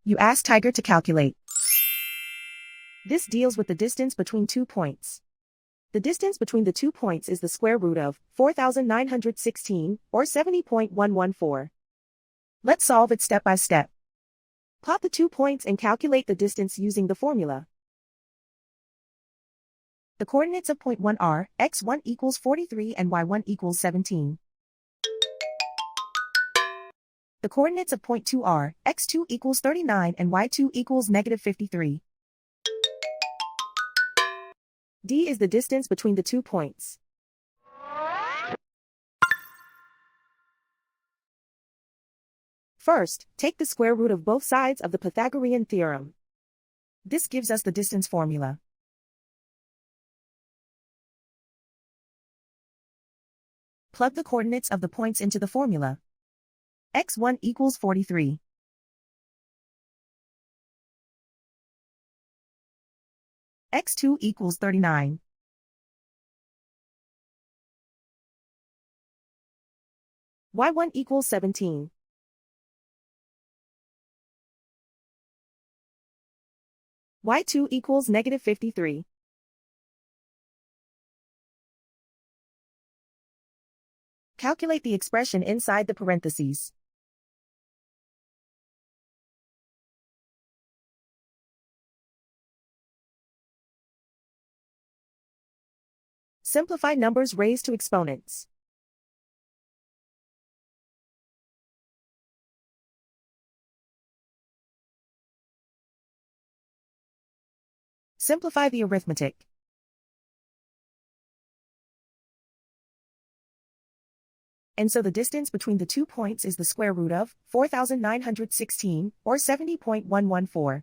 You ask Tiger to calculate. This deals with the distance between 2 points. The distance between the 2 points is the square root of 4,916, or 70.114. Let's solve it step by step. Plot the 2 points and calculate the distance using the formula. The coordinates of point 1 are x1 equals 43 and y1 equals 17. The coordinates of point 2 are x2 equals 39 and y2 equals negative 53. D is the distance between the 2 points. First, take the square root of both sides of the Pythagorean theorem. This gives us the distance formula. Plug the coordinates of the points into the formula. x1 equals 43. x2 equals 39. y1 equals 17. y2 equals negative 53. Calculate the expression inside the parentheses. Simplify numbers raised to exponents. Simplify the arithmetic. And so the distance between the 2 points is the square root of 4,916, or 70.114.